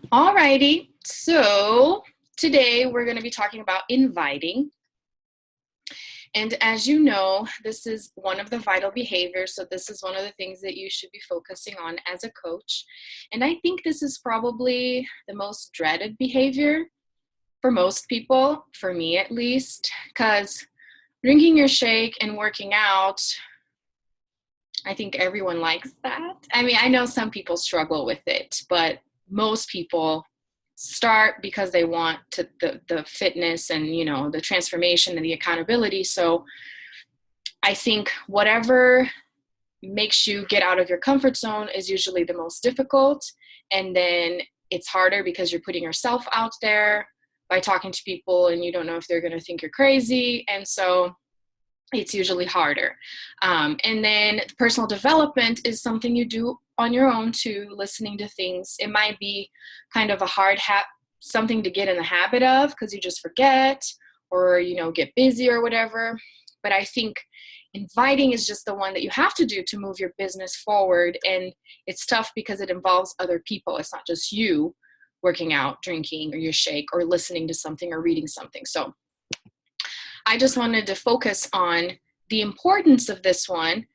Alrighty, so today we're going to be talking about inviting. And as you know, this is one of the vital behaviors. So this is one of the things that you should be focusing on as a coach. And I think this is probably the most dreaded behavior for most people, for me at least, because drinking your shake and working out, I think everyone likes that. I mean, I know some people struggle with it, but most people start because they want the fitness and, the transformation and the accountability. So I think whatever makes you get out of your comfort zone is usually the most difficult. And then it's harder because you're putting yourself out there by talking to people and you don't know if they're going to think you're crazy. And so it's usually harder. And then personal development is something you do on your own too, listening to things. It might be kind of a hard something to get in the habit of because you just forget or, get busy or whatever. But I think inviting is just the one that you have to do to move your business forward. And it's tough because it involves other people. It's not just you working out, drinking, or your shake, or listening to something or reading something. So I just wanted to focus on the importance of this one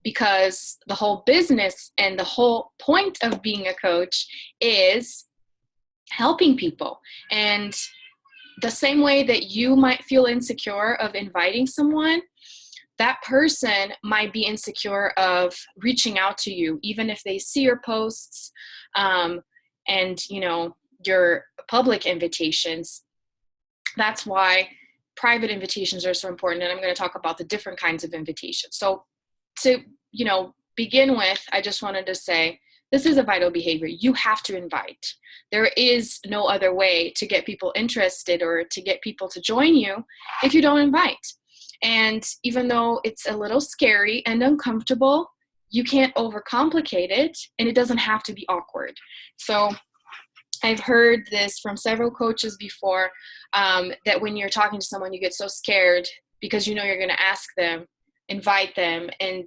because the whole business and the whole point of being a coach is helping people. And the same way that you might feel insecure of inviting someone, that person might be insecure of reaching out to you, even if they see your posts and, your public invitations. That's why private invitations are so important, and I'm going to talk about the different kinds of invitations. So to, begin with, I just wanted to say, this is a vital behavior. You have to invite. There is no other way to get people interested or to get people to join you if you don't invite. And even though it's a little scary and uncomfortable, you can't overcomplicate it, and it doesn't have to be awkward. So I've heard this from several coaches before, that when you're talking to someone, you get so scared because you're going to ask them, invite them, and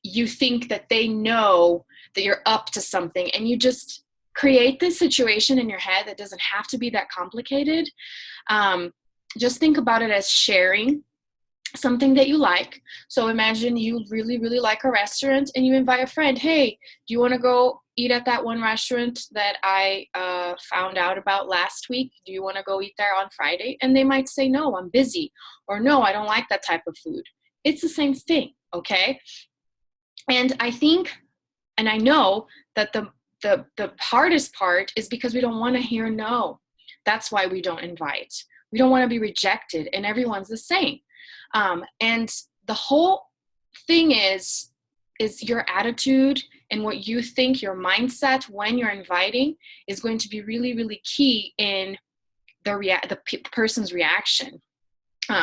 you think that they know that you're up to something, and you just create this situation in your head that doesn't have to be that complicated. Just think about it as sharing something that you like. So imagine you really, really like a restaurant and you invite a friend. Hey, do you want to go eat at that one restaurant that I found out about last week? Do you want to go eat there on Friday? And they might say, no, I'm busy, or no, I don't like that type of food. It's the same thing, okay? And I think, and I know that the hardest part is because we don't want to hear no. That's why we don't invite. We don't want to be rejected, and everyone's the same. And the whole thing is your attitude and what you think, your mindset when you're inviting is going to be really, really key in the person's reaction.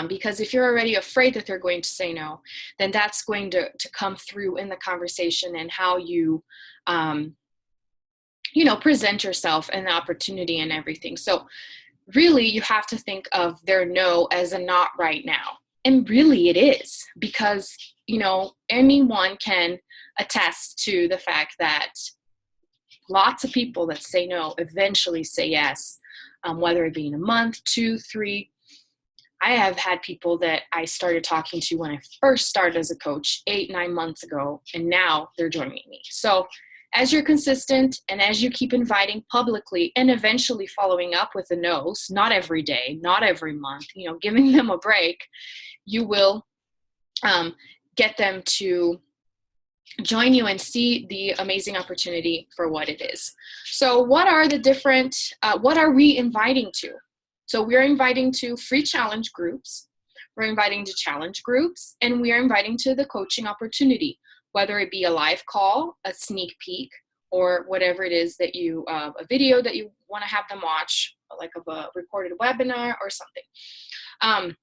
Because if you're already afraid that they're going to say no, then that's going to come through in the conversation and how you, present yourself and the opportunity and everything. So really, you have to think of their no as a not right now. And really it is, because, anyone can attest to the fact that lots of people that say no eventually say yes, whether it be in a month, 2, 3. I have had people that I started talking to when I first started as a coach 8, 9 months ago, and now they're joining me. So as you're consistent and as you keep inviting publicly and eventually following up with the no's, not every day, not every month, giving them a break, you will get them to join you and see the amazing opportunity for what it is. So what are what are we inviting to? So we're inviting to free challenge groups, we're inviting to challenge groups, and we are inviting to the coaching opportunity, whether it be a live call, a sneak peek, or whatever it is that a video that you want to have them watch, like of a recorded webinar or something.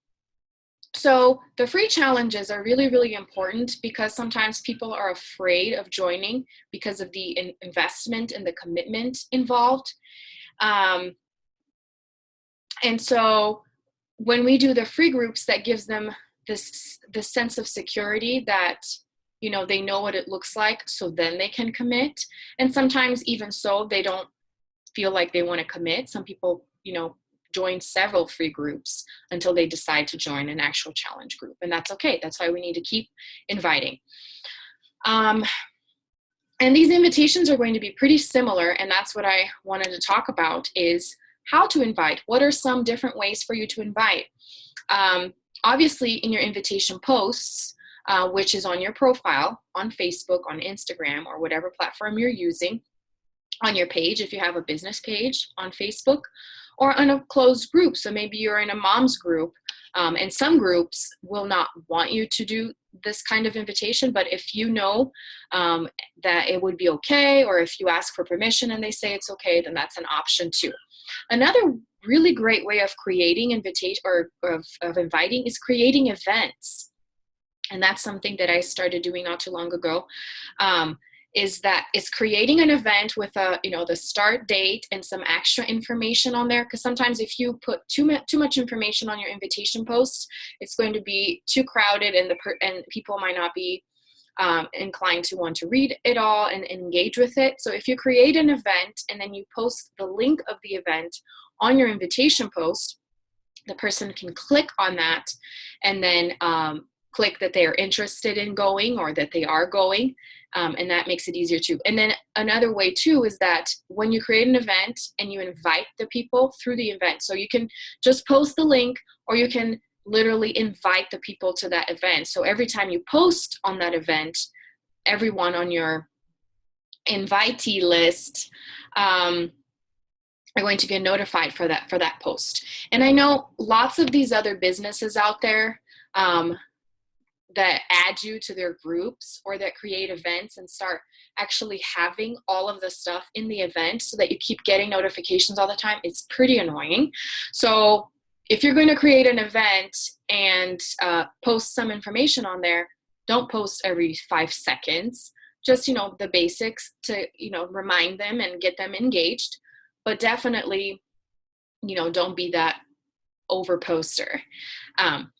So the free challenges are really, really important because sometimes people are afraid of joining because of the investment and the commitment involved. And so when we do the free groups, that gives them this sense of security that, they know what it looks like, so then they can commit. And sometimes even so, they don't feel like they want to commit. Some people, join several free groups until they decide to join an actual challenge group. And that's okay. That's why we need to keep inviting. And these invitations are going to be pretty similar, and that's what I wanted to talk about, is how to invite. What are some different ways for you to invite? Obviously, in your invitation posts, which is on your profile, on Facebook, on Instagram, or whatever platform you're using, on your page, if you have a business page on Facebook, or on a closed group. So maybe you're in a mom's group, and some groups will not want you to do this kind of invitation, but if you know that it would be okay, or if you ask for permission and they say it's okay, then that's an option too. Another really great way of creating invitation, or of inviting, is creating events. And that's something that I started doing not too long ago. Is creating an event with the start date and some extra information on there. Because sometimes if you put too much information on your invitation post, it's going to be too crowded, and people might not be inclined to want to read it all and engage with it. So if you create an event and then you post the link of the event on your invitation post, the person can click on that and then click that they are interested in going, or that they are going. And that makes it easier too. And then another way too is that when you create an event and you invite the people through the event, so you can just post the link, or you can literally invite the people to that event. So every time you post on that event, everyone on your invitee list are going to get notified for that post. And I know lots of these other businesses out there that add you to their groups, or that create events and start actually having all of the stuff in the event so that you keep getting notifications all the time. It's pretty annoying. So if you're going to create an event and post some information on there, don't post every 5 seconds. Just, the basics to, remind them and get them engaged. But definitely, don't be that over poster.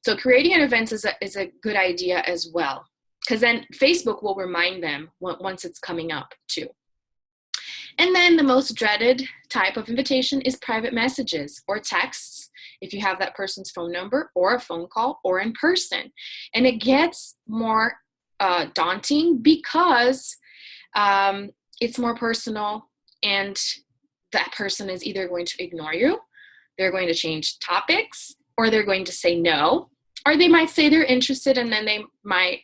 So creating an event is a good idea as well, because then Facebook will remind them once it's coming up too. And then the most dreaded type of invitation is private messages or texts, if you have that person's phone number, or a phone call, or in person. And it gets more daunting because it's more personal, and that person is either going to ignore you, they're going to change topics, or they're going to say no, or they might say they're interested, and then they might,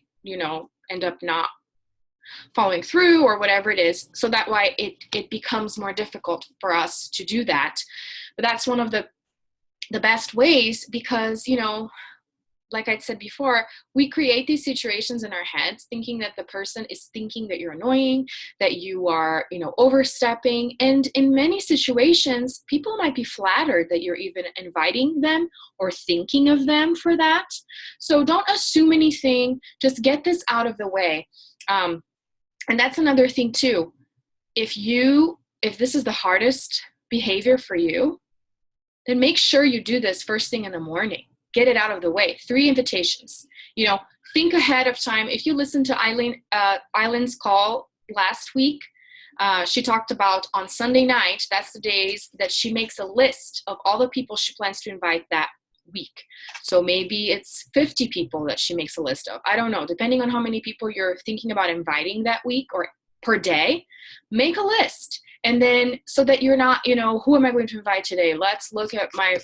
end up not following through, or whatever it is. So that's why it becomes more difficult for us to do that. But that's one of the best ways, because, like I said before, we create these situations in our heads thinking that the person is thinking that you're annoying, that you are, overstepping. And in many situations, people might be flattered that you're even inviting them or thinking of them for that. So don't assume anything. Just get this out of the way. And that's another thing too. If this is the hardest behavior for you, then make sure you do this first thing in the morning. Get it out of the way. 3 invitations. Think ahead of time. If you listen to Eileen's call last week, she talked about on Sunday night, that's the days that she makes a list of all the people she plans to invite that week. So maybe it's 50 people that she makes a list of. I don't know. Depending on how many people you're thinking about inviting that week or per day, make a list. And then, so that you're not, who am I going to invite today? Let's look at my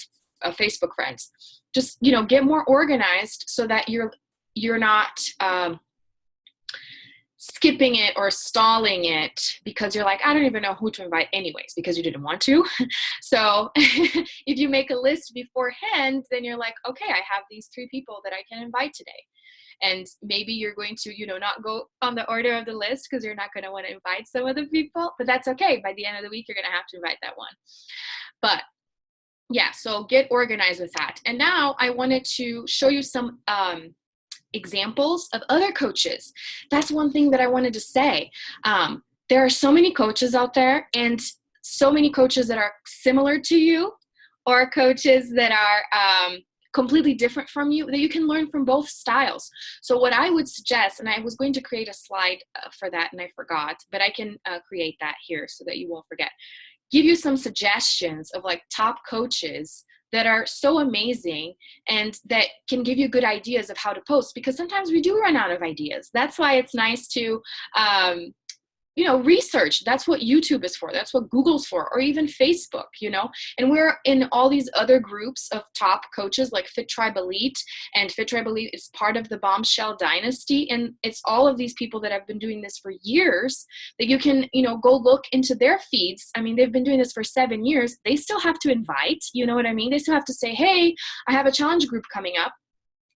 Facebook friends. Just, get more organized so that you're not skipping it or stalling it because you're like, I don't even know who to invite anyways, because you didn't want to. So if you make a list beforehand, then you're like, okay, I have these 3 people that I can invite today. And maybe you're going to, not go on the order of the list because you're not going to want to invite some of the people, but that's okay. By the end of the week, you're going to have to invite that one. But yeah, so get organized with that. And now I wanted to show you some examples of other coaches. That's one thing that I wanted to say. There are so many coaches out there, and so many coaches that are similar to you, or coaches that are completely different from you, that you can learn from both styles. So what I would suggest, and I was going to create a slide for that and I forgot, but I can create that here so that you won't forget. give you some suggestions of like top coaches that are so amazing and that can give you good ideas of how to post, because sometimes we do run out of ideas. That's why it's nice to, research. That's what YouTube is for. That's what Google's for, or even Facebook, and we're in all these other groups of top coaches like Fit Tribe Elite, and Fit Tribe Elite is part of the Bombshell Dynasty. And it's all of these people that have been doing this for years that you can, go look into their feeds. I mean, they've been doing this for 7 years. They still have to invite, you know what I mean? They still have to say, hey, I have a challenge group coming up.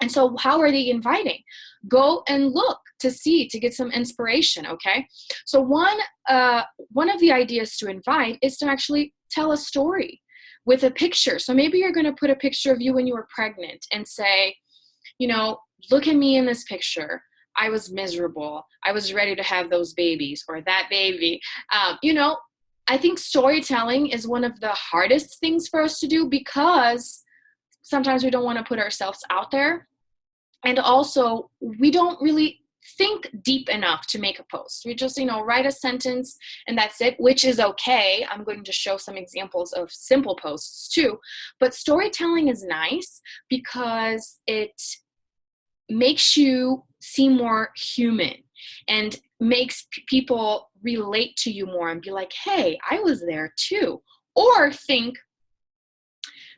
And so how are they inviting? Go and look to see, to get some inspiration, okay? So one of the ideas to invite is to actually tell a story with a picture. So maybe you're going to put a picture of you when you were pregnant and say, look at me in this picture. I was miserable. I was ready to have those babies or that baby. I think storytelling is one of the hardest things for us to do, because sometimes we don't want to put ourselves out there. And also, we don't really think deep enough to make a post. We just, write a sentence and that's it, which is okay. I'm going to show some examples of simple posts too. But storytelling is nice because it makes you seem more human and makes people relate to you more and be like, hey, I was there too. Or think,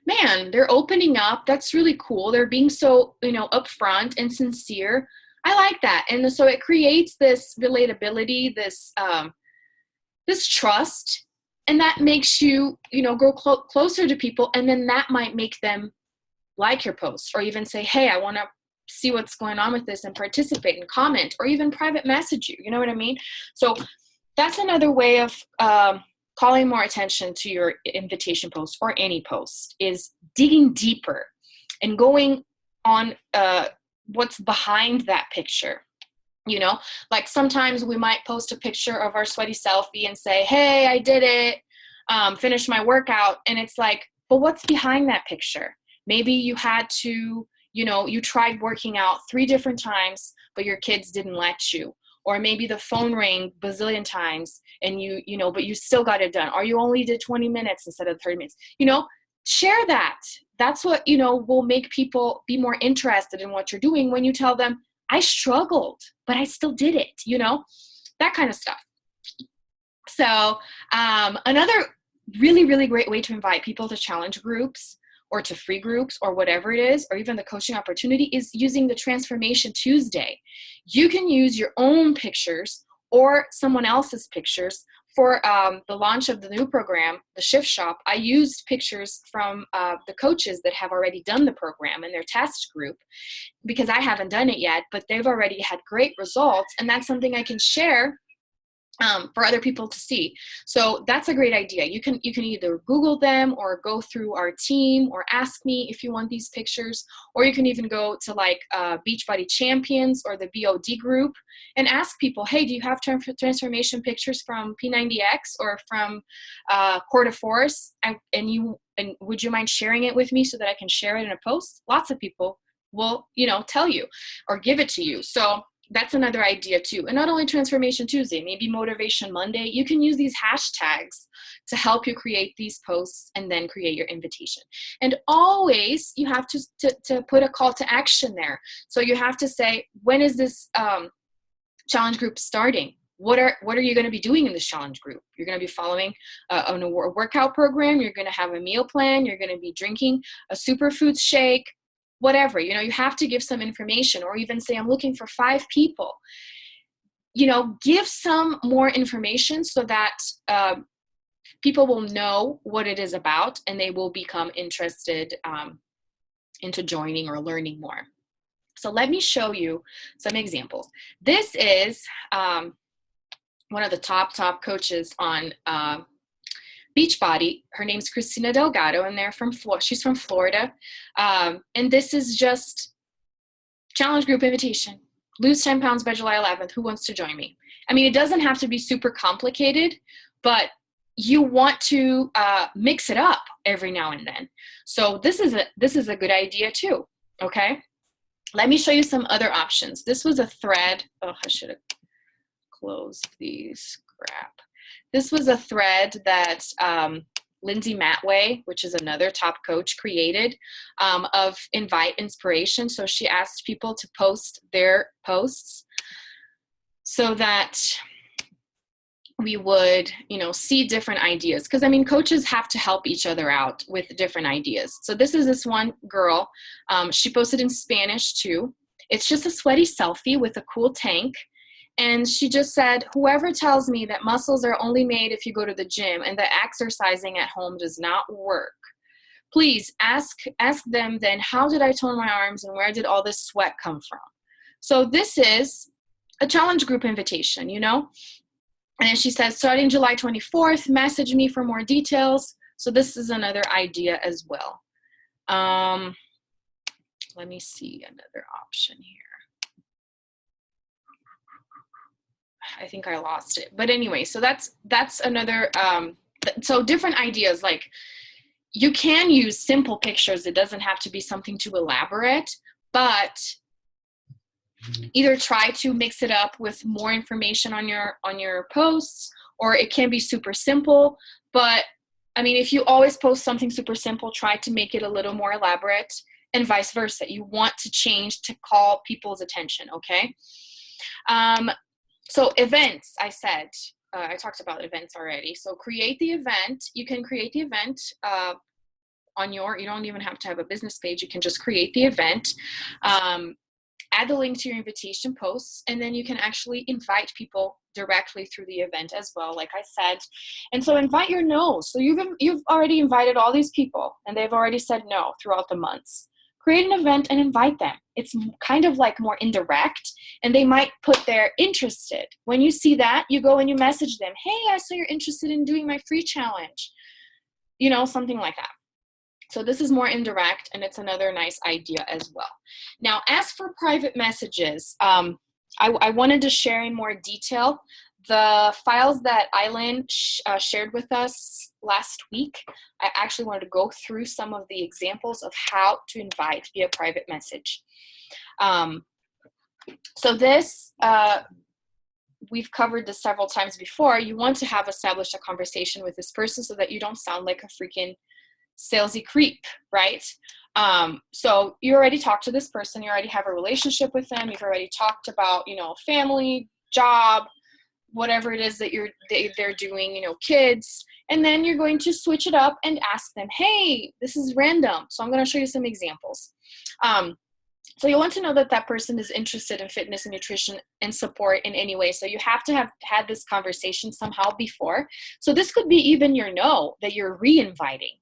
man, they're opening up. That's really cool. They're being so, upfront and sincere. I like that. And so it creates this relatability, this trust, and that makes you, go closer to people. And then that might make them like your post, or even say, hey, I want to see what's going on with this and participate and comment, or even private message you. You know what I mean? So that's another way of calling more attention to your invitation post, or any post, is digging deeper and going on what's behind that picture. Like sometimes we might post a picture of our sweaty selfie and say, hey, I did it, finished my workout. And it's like, but what's behind that picture? Maybe you had to, you tried working out 3 different times, but your kids didn't let you. Or maybe the phone rang bazillion times and but you still got it done. Or you only did 20 minutes instead of 30 minutes. Share that. That's what, will make people be more interested in what you're doing when you tell them, I struggled, but I still did it, that kind of stuff. So another really, really great way to invite people to challenge groups or to free groups or whatever it is, or even the coaching opportunity, is using the Transformation Tuesday. You can use your own pictures or someone else's pictures. For the launch of the new program, the Shift Shop, I used pictures from the coaches that have already done the program in their test group, because I haven't done it yet, but they've already had great results, and that's something I can share for other people to see. So that's a great idea. You can either Google them or go through our team or ask me if you want these pictures, or you can even go to like Beachbody Champions or the BOD group and ask people, hey, do you have transformation pictures from P90X or from Core de Force? And would you mind sharing it with me so that I can share it in a post? Lots of people will, tell you or give it to you. So that's another idea too. And not only Transformation Tuesday, maybe Motivation Monday. You can use these hashtags to help you create these posts and then create your invitation. And always you have to put a call to action there. So you have to say, when is this challenge group starting? What are you going to be doing in this challenge group? You're going to be following a workout program. You're going to have a meal plan. You're going to be drinking a superfood shake. Whatever, you have to give some information, or even say, I'm looking for 5 people. Give some more information so that people will know what it is about, and they will become interested into joining or learning more. So let me show you some examples. This is one of the top coaches on Beachbody. Her name's Christina Delgado, and she's from Florida. And this is just challenge group invitation. Lose 10 pounds by July 11th. Who wants to join me? I mean, it doesn't have to be super complicated, but you want to mix it up every now and then. So this is a good idea too. Okay. Let me show you some other options. This was a thread. Oh, I should have closed these. Crap. This was a thread that Lindsay Matway, which is another top coach, created of invite inspiration. So she asked people to post their posts so that we would, see different ideas. Because, I mean, coaches have to help each other out with different ideas. So this one girl. She posted in Spanish, too. It's just a sweaty selfie with a cool tank. And she just said, whoever tells me that muscles are only made if you go to the gym and that exercising at home does not work, please ask them then, how did I tone my arms and where did all this sweat come from? So this is a challenge group invitation, And then she says, starting July 24th, message me for more details. So this is another idea as well. Let me see another option here. I think I lost it. But anyway, so that's another, so different ideas. Like, you can use simple pictures. It doesn't have to be something too elaborate, but either try to mix it up with more information on your posts, or it can be super simple. But I mean, if you always post something super simple, try to make it a little more elaborate, and vice versa. You want to change to call people's attention, okay? So events, I said, I talked about events already. So create the event. You can create the event you don't even have to have a business page. You can just create the event. Add the link to your invitation posts, and then you can actually invite people directly through the event as well, like I said. And so invite your no's. So you've already invited all these people, and they've already said no throughout the months. Create an event and invite them. It's kind of like more indirect, and they might put they're interested. When you see that, you go and you message them, hey, I saw you're interested in doing my free challenge. Something like that. So this is more indirect, and it's another nice idea as well. Now, as for private messages, I wanted to share in more detail the files that Eileen shared with us last week. I actually wanted to go through some of the examples of how to invite via private message. So this, we've covered this several times before. You want to have established a conversation with this person so that you don't sound like a freaking salesy creep, right? So you already talked to this person, you already have a relationship with them, you've already talked about, family, job, whatever it is that they're doing, kids, and then you're going to switch it up and ask them, hey, this is random, so I'm going to show you some examples. So you want to know that that person is interested in fitness and nutrition and support in any way. So you have to have had this conversation somehow before. So this could be even your no that you're re-inviting.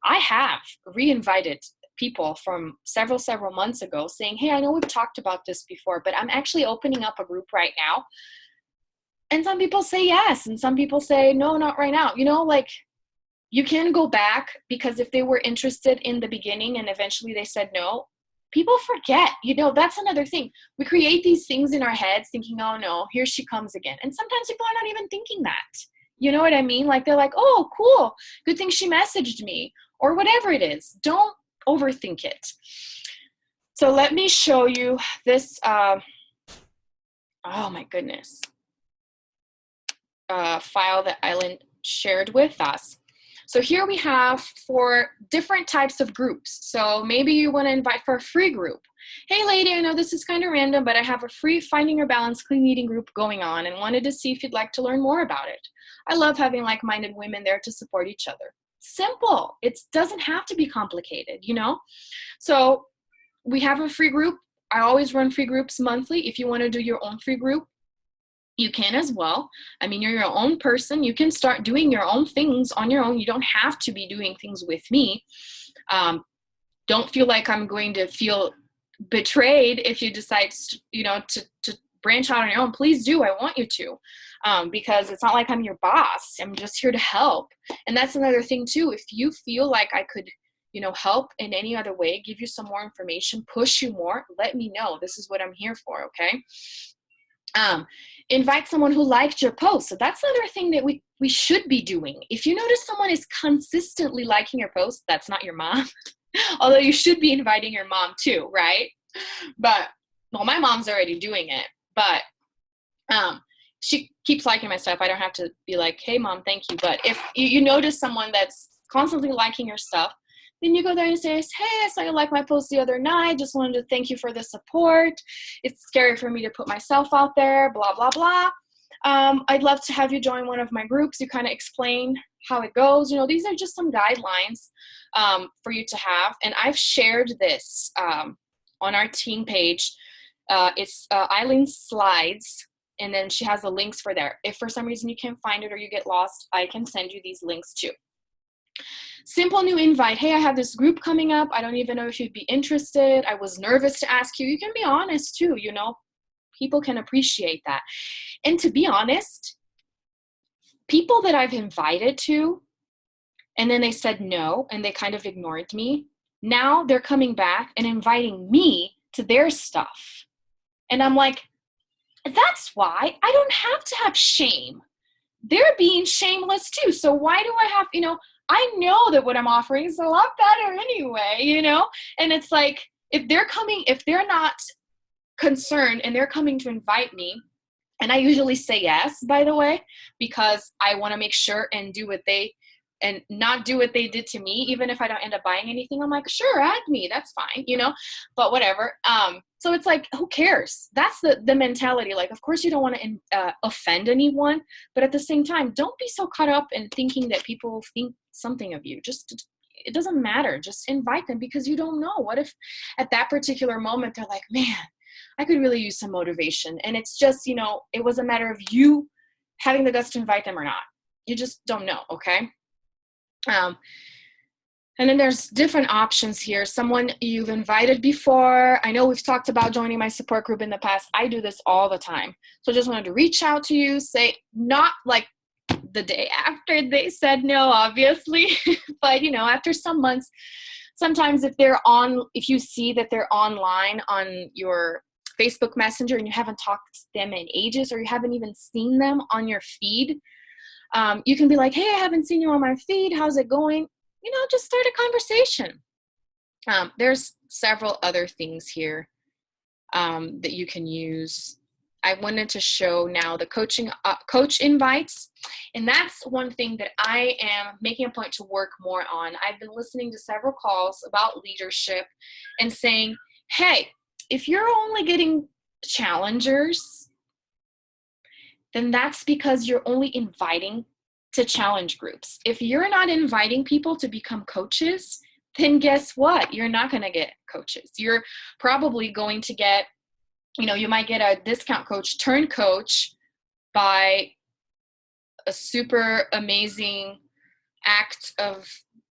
I have re-invited people from several months ago saying, hey, I know we've talked about this before, but I'm actually opening up a group right now. And some people say yes, and some people say, no, not right now. You can go back, because if they were interested in the beginning and eventually they said no, people forget. That's another thing. We create these things in our heads thinking, oh no, here she comes again. And sometimes people are not even thinking that. You know what I mean? Like, they're like, oh, cool. Good thing she messaged me, or whatever it is. Don't overthink it. So let me show you this. Oh my goodness. File that Eileen shared with us. So here we have for different types of groups. So maybe you want to invite for a free group. Hey lady, I know this is kind of random, but I have a free Finding Your Balance Clean Eating group going on and wanted to see if you'd like to learn more about it. I love having like-minded women there to support each other. Simple. It doesn't have to be complicated, So we have a free group. I always run free groups monthly. If you want to do your own free group, you can as well. I mean, you're your own person. You can start doing your own things on your own. You don't have to be doing things with me. Don't feel like I'm going to feel betrayed if you decide, to branch out on your own. Please do. I want you to, because it's not like I'm your boss. I'm just here to help. And that's another thing too. If you feel like I could, help in any other way, give you some more information, push you more, let me know. This is what I'm here for. Okay. Invite someone who liked your post. So that's another thing that we should be doing. If you notice someone is consistently liking your post, that's not your mom. Although you should be inviting your mom too, right? But, well, my mom's already doing it. But she keeps liking my stuff. I don't have to be like, hey mom, thank you. But if you notice someone that's constantly liking your stuff, then you go there and say, hey, I saw you like my post the other night. Just wanted to thank you for the support. It's scary for me to put myself out there, blah, blah, blah. I'd love to have you join one of my groups. You kind of explain how it goes. You know, these are just some guidelines for you to have. And I've shared this on our team page. It's Eileen's slides, and then she has the links for there. If for some reason you can't find it or you get lost, I can send you these links too. Simple new invite. Hey, I have this group coming up. I don't even know if you'd be interested. I was nervous to ask you. You can be honest too, you know. People can appreciate that. And to be honest, people that I've invited to, and then they said no, and they kind of ignored me, now they're coming back and inviting me to their stuff. And I'm like, that's why I don't have to have shame. They're being shameless too. So why do I have, you know, I know that what I'm offering is a lot better anyway, you know? And it's like, if they're not concerned and they're coming to invite me, and I usually say yes, by the way, because I want to make sure and not do what they did to me. Even if I don't end up buying anything, I'm like, sure, add me, that's fine, you know, but whatever. So it's like, who cares? That's the mentality. Like, of course you don't want to offend anyone, but at the same time, don't be so caught up in thinking that people think something of you. It doesn't matter. Just invite them, because you don't know. What if at that particular moment, they're like, man, I could really use some motivation. And it's just, you know, it was a matter of you having the guts to invite them or not. You just don't know. Okay. And then there's different options here. Someone you've invited before. I know we've talked about joining my support group in the past. I do this all the time. So just wanted to reach out to you, say, not like the day after they said no, obviously, but you know, after some months, sometimes if you see that they're online on your Facebook Messenger and you haven't talked to them in ages, or you haven't even seen them on your feed, you can be like, hey, I haven't seen you on my feed. How's it going? You know, just start a conversation. There's several other things here that you can use. I wanted to show now the coach invites. And that's one thing that I am making a point to work more on. I've been listening to several calls about leadership and saying, hey, if you're only getting challengers, then that's because you're only inviting to challenge groups. If you're not inviting people to become coaches, then guess what? You're not going to get coaches. You're probably going to get, you know, you might get a discount coach, turn coach by a super amazing act of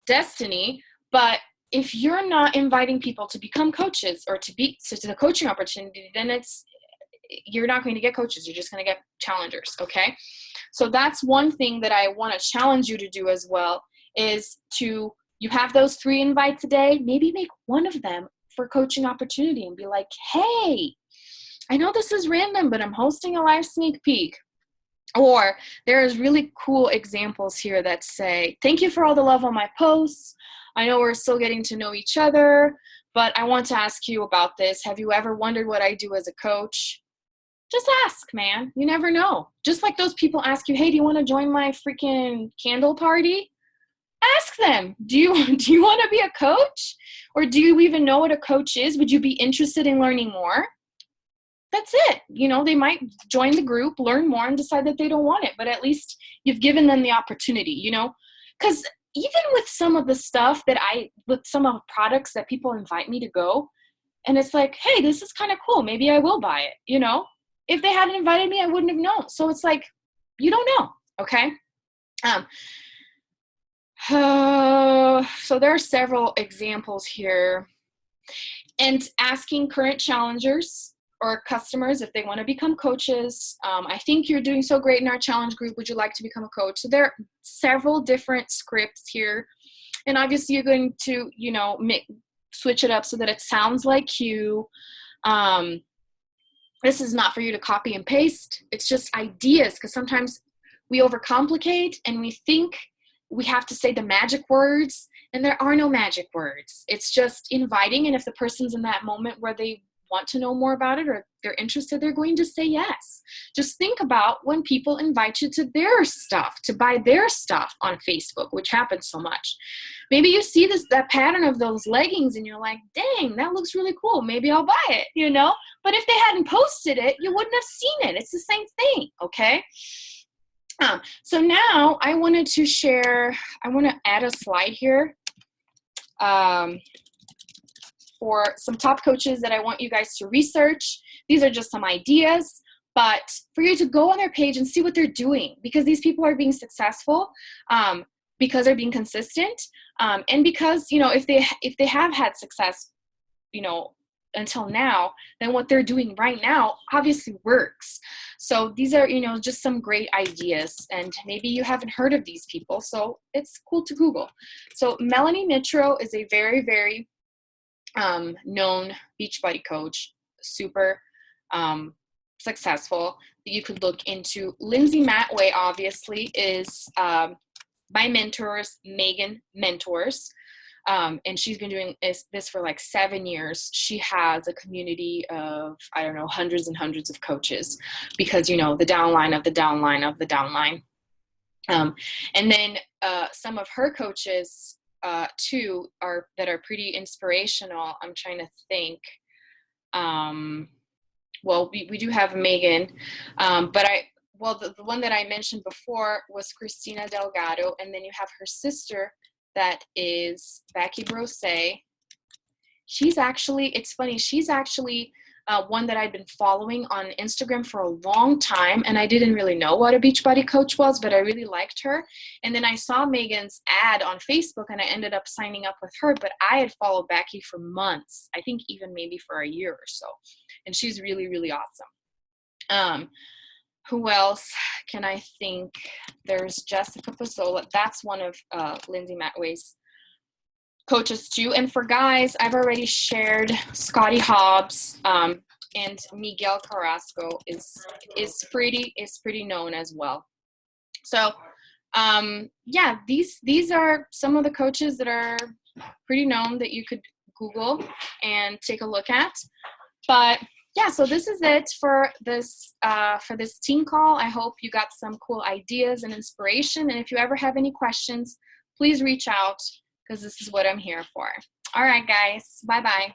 destiny. But if you're not inviting people to become coaches or to the coaching opportunity, then you're not going to get coaches. You're just going to get challengers. Okay. So that's one thing that I want to challenge you to do as well, is you have those 3 invites a day, maybe make one of them for coaching opportunity and be like, hey, I know this is random, but I'm hosting a live sneak peek. Or there's really cool examples here that say, thank you for all the love on my posts. I know we're still getting to know each other, but I want to ask you about this. Have you ever wondered what I do as a coach? Just ask, man. You never know. Just like those people ask you, hey, do you want to join my freaking candle party? Ask them, do you want to be a coach? Or do you even know what a coach is? Would you be interested in learning more? That's it. You know, they might join the group, learn more, and decide that they don't want it. But at least you've given them the opportunity, you know? Because even with some of the stuff with some of the products that people invite me to go, and it's like, hey, this is kind of cool. Maybe I will buy it, you know? If they hadn't invited me, I wouldn't have known. So it's like, you don't know, okay? So there are several examples here. And asking current challengers or customers if they want to become coaches. I think you're doing so great in our challenge group. Would you like to become a coach? So there are several different scripts here. And obviously you're going to, you know, switch it up so that it sounds like you. This is not for you to copy and paste. It's just ideas, because sometimes we overcomplicate and we think we have to say the magic words, and there are no magic words. It's just inviting, and if the person's in that moment where they want to know more about it or they're interested, they're going to say yes. Just think about when people invite you to their stuff, to buy their stuff on Facebook, which happens so much. Maybe you see that pattern of those leggings and you're like, dang, that looks really cool. Maybe I'll buy it, you know? But if they hadn't posted it, you wouldn't have seen it. It's the same thing, okay? So now I wanted to share, I want to add a slide here for some top coaches that I want you guys to research. These are just some ideas, but for you to go on their page and see what they're doing, because these people are being successful, because they're being consistent, and because, you know, if they have had success, you know, until now, then what they're doing right now obviously works. So these are, you know, just some great ideas, and maybe you haven't heard of these people, so it's cool to Google. So Melanie Mitro is a very, very known Beachbody coach, super successful, that you could look into. Lindsay Matway obviously is my mentors, Megan Mentors. And she's been doing this for like 7 years. She has a community of, I don't know, hundreds and hundreds of coaches, because, you know, the downline of the downline of the downline. And then some of her coaches too that are pretty inspirational. I'm trying to think. Well, we do have Megan, but the one that I mentioned before was Christina Delgado, and then you have her sister, that is Becky Brose. She's actually, it's funny, she's actually one that I've been following on Instagram for a long time, and I didn't really know what a Beachbody coach was, but I really liked her. And then I saw Megan's ad on Facebook, and I ended up signing up with her, but I had followed Becky for months, I think even maybe for a year or so, and she's really, really awesome. Who else can I think? There's Jessica Pizzola. That's one of Lindsay Matway's coaches too. And for guys, I've already shared Scotty Hobbs, and Miguel Carrasco is pretty known as well. So yeah, these are some of the coaches that are pretty known that you could Google and take a look at. But yeah, so this is it for this team call. I hope you got some cool ideas and inspiration. And if you ever have any questions, please reach out, because this is what I'm here for. All right, guys. Bye-bye.